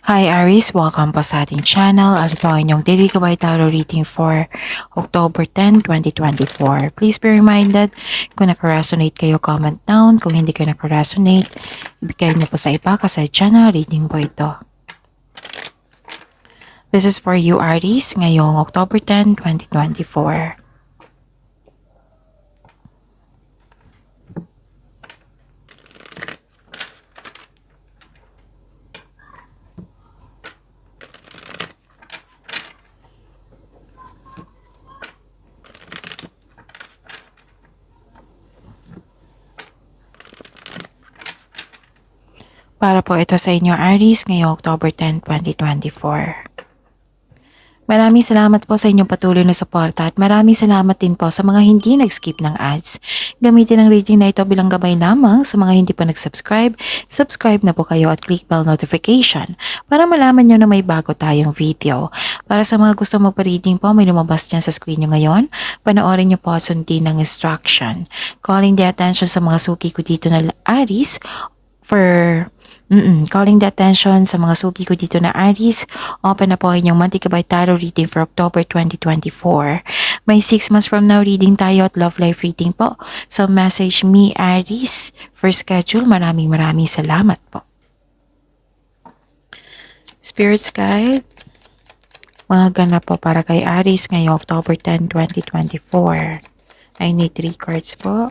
Hi Aries, welcome po sa ating channel. Ito ang inyong daily Gabay Tarot reading for October 10, 2024. Please be reminded, kung naka-resonate kayo, comment down. Kung hindi kayo naka-resonate, ibigay niyo po sa iba kasi channel reading po ito. This is for you Aries, ngayong October 10, 2024. Para po ito sa inyo Aries ngayong October 10, 2024. Maraming salamat po sa inyong patuloy na suporta at maraming salamat din po sa mga hindi nag-skip ng ads. Gamitin ang reading na ito bilang gabay lamang sa mga hindi pa nag-subscribe. Subscribe na po kayo at click bell notification para malaman nyo na may bago tayong video. Para sa mga gusto magpa-reading po, may lumabas dyan sa screen nyo ngayon. Panoorin nyo po at sundin ng instruction. Calling the attention sa mga suki ko dito na Aries for... Calling the attention sa mga suki ko dito na Aries, open na po inyong Monthly Gabay Tarot reading for October 2024. May 6 months from now reading tayo at love life reading po. So message me Aries for schedule. Maraming salamat po. Spirits Guide, mga ganap po para kay Aries ngayong October 10, 2024. I need 3 cards po.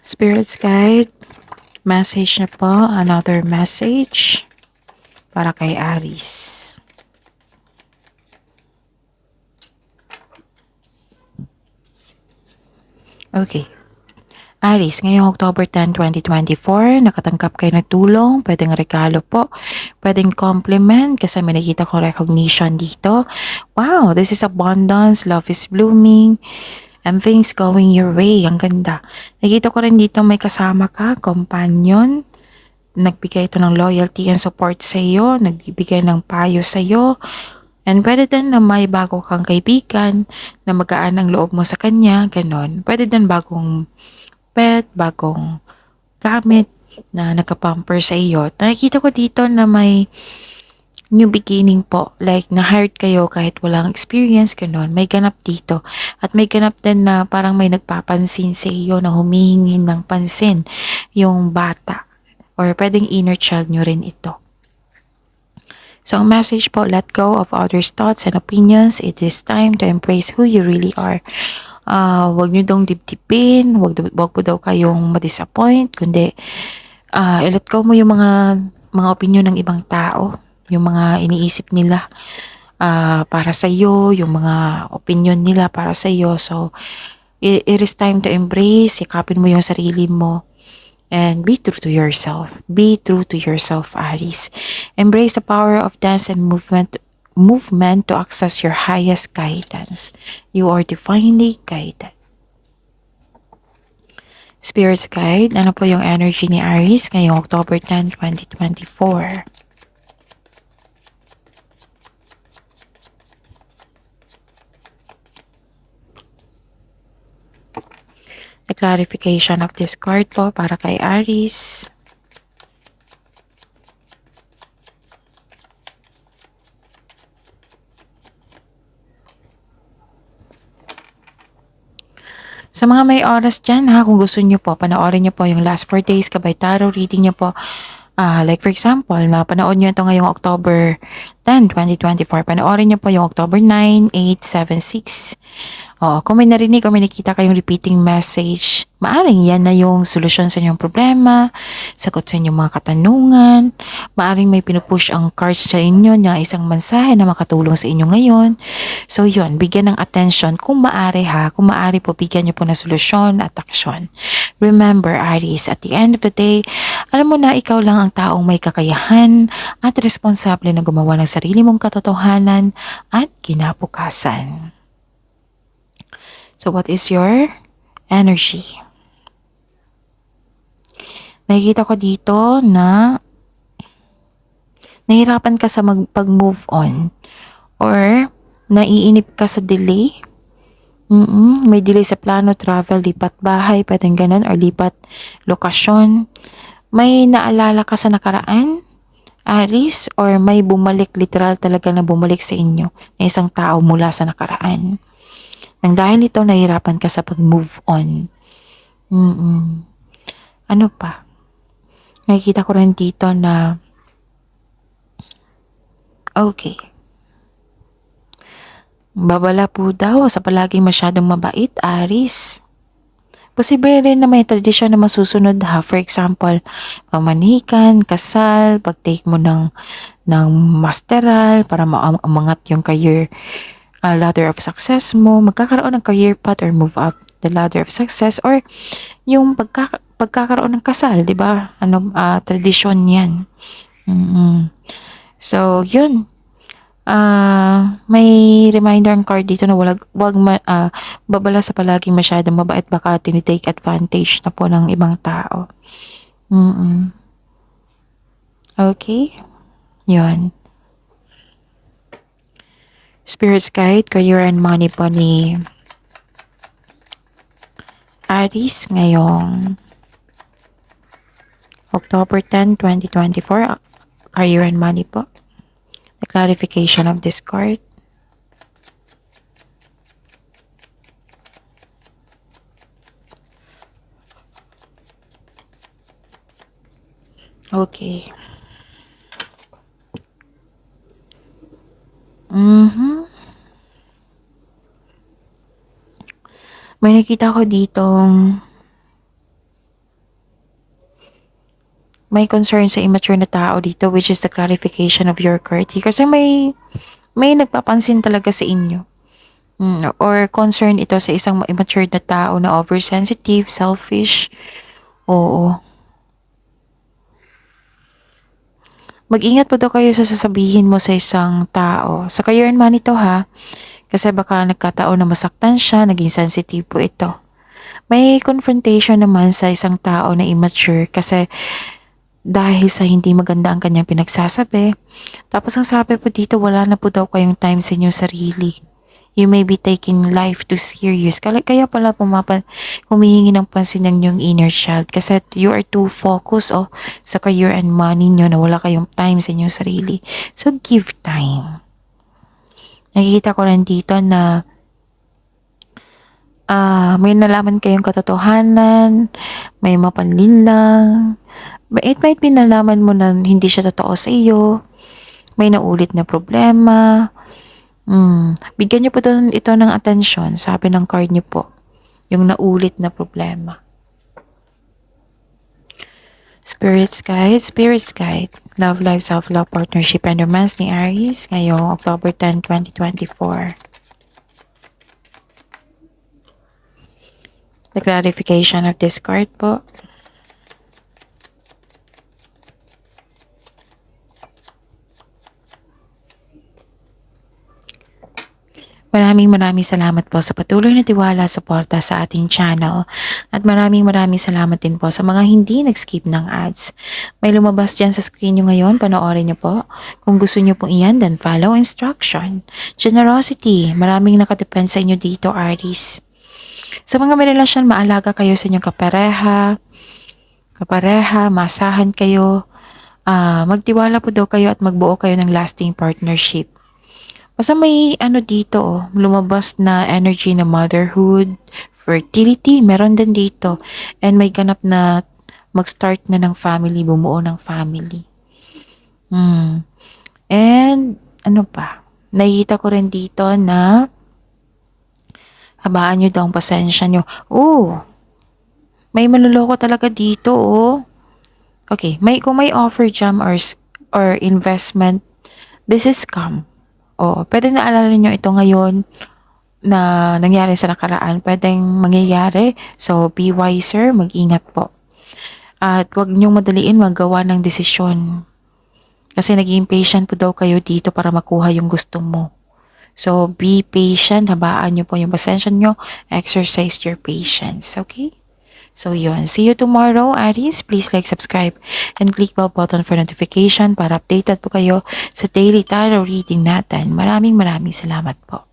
Spirits Guide, message na po, another message para kay Aries. Okay. Aries, ngayong October 10, 2024, nakatanggap kayo ng tulong, pwedeng regalo po, pwedeng compliment kasi may nakita ko recognition dito. Wow, this is abundance, love is blooming, and things going your way. Ang ganda. Nakita ko rin dito may kasama ka, companion. Nagbigay ito ng loyalty and support sa iyo. Nagbibigay ng payo sa iyo. And pwede din na may bago kang kaibigan na magaan ang loob mo sa kanya. Ganon. Pwede din bagong pet, bagong gamit na nagka-pamper sa iyo. Nakikita ko dito na may new beginning po, like na-hired kayo kahit walang experience, ganun. May ganap dito. At may ganap din na parang may nagpapansin sa iyo na humihingi ng pansin yung bata. Or pwedeng inner child nyo rin ito. So ang message po, let go of others' thoughts and opinions. It is time to embrace who you really are. Wag nyo dong dibdibin, wag po daw kayong ma-disappoint, kundi i-let go mo yung mga opinion ng ibang tao. Yung mga iniisip nila para sa iyo, yung mga opinion nila para sa iyo. So, it is time to embrace, yakapin mo yung sarili mo, and be true to yourself. Be true to yourself, Aries. Embrace the power of dance and movement to access your highest guidance. You are divinely guided. Spirits Guide, ano po yung energy ni Aries ngayong October 10, 2024? The clarification of this card po para kay Aries. Sa mga may oras dyan ha, kung gusto nyo po, panoorin nyo po yung last 4 days Gabay Tarot reading nyo po. Like for example, napanood nyo ito ngayong October 10, 2024. Panoorin nyo po yung October 9, 8, 7, 6. Kung may narinig o may nakita kayong repeating message Maaring yan na yung solusyon sa inyong problema, sagot sa inyong mga katanungan, maaring may pinupush ang cards sa inyo na isang mensahe na makatulong sa inyo ngayon. So yun, bigyan ng attention kung maaari ha, kung maaari po bigyan niyo po ng solusyon at aksyon. Remember Aries, at the end of the day, alam mo na ikaw lang ang taong may kakayahan at responsable na gumawa ng sarili mong katotohanan at kinabukasan. So what is your energy? Nakikita ko dito na nahirapan ka sa pag-move on or naiinip ka sa delay. May delay sa plano, travel, lipat bahay, pwedeng ganun, or lipat lokasyon. May naalala ka sa nakaraan, Aries, or may bumalik, literal talaga na bumalik sa inyo na isang tao mula sa nakaraan. Nang dahil ito, nahirapan ka sa pag-move on. Ano pa? Nakikita ko rin dito na okay. Babala po daw sa palaging masyadong mabait, Aries. Posible rin na may tradisyon na masusunod ha. For example, pamanikan, kasal, pag-take mo ng masteral para umangat yung career ladder of success mo, magkakaroon ng career path or move up the ladder of success, or yung pagkakaroon ng kasal, 'di ba? Tradisyon 'yan. So, yun. May reminder ang card dito na wag babala sa palaging masyadong mabait, baka tinitake advantage na po ng ibang tao. Okay? Yun. Spirit's Guide, Career and Money po ni Aries ngayong October 10, 2024. Career and Money po. The clarification of this card. Okay. May nakita ko ditong may concern sa immature na tao dito, which is the clarification of your card. Kasi may nagpapansin talaga sa inyo. Or concern ito sa isang immature na tao na oversensitive, selfish. Oo. Mag-ingat po daw kayo sa sasabihin mo sa isang tao. Sa career and money to ha. Kasi baka nagkataon na masaktan siya, naging sensitive po ito. May confrontation naman sa isang tao na immature kasi dahil sa hindi maganda ang kanyang pinagsasabi. Tapos ang sabi po dito, wala na po daw kayong time sa inyong sarili. You may be taking life too serious. Kaya pala humihingi ng pansin ng yung inner child kasi you are too focused sa career and money nyo na wala kayong time sa inyong sarili. So give time. Nakikita ko rin dito na may nalaman kayong katotohanan, may mapanlinlang, it might be nalaman mo na hindi siya totoo sa iyo, may naulit na problema. Bigyan niyo po ito ng atensyon, sabi ng card niyo po, yung naulit na problema. Spirit's Guide, Love Life, Self-Love, Partnership, and Romance ni Aries ngayong October 10, 2024. The clarification of this card po. Maraming salamat po sa patuloy na tiwala, suporta sa ating channel. At maraming salamat din po sa mga hindi nag-skip ng ads. May lumabas dyan sa screen nyo ngayon, panoorin nyo po. Kung gusto nyo pong iyan, then follow instruction. Generosity, maraming nakadepend sa inyo dito, Aries. Sa mga may relasyon, maalaga kayo sa inyong kapareha, masahan kayo, magtiwala po daw kayo at magbuo kayo ng lasting partnership. Basta may dito, lumabas na energy na motherhood, fertility, meron din dito. And may ganap na mag-start na ng family, bumuo ng family. And ano pa? Nakikita ko rin dito na habaan nyo daw ang pasensya nyo. May manloloko talaga dito, oh. Okay, kung may offer jam or investment, this is scam. Oh, pwede naalala niyo ito ngayon na nangyari sa nakaraan, pwedeng mangyayari. So, be wiser, mag-ingat po. At huwag niyong madaliin maggawa ng desisyon. Kasi naging patient po daw kayo dito para makuha yung gusto mo. So, be patient. Habaan niyo po yung pasensya niyo. Exercise your patience. Okay? So, yun. See you tomorrow, Aries. Please like, subscribe, and click bell button for notification para updated po kayo sa daily tarot reading natin. Maraming salamat po.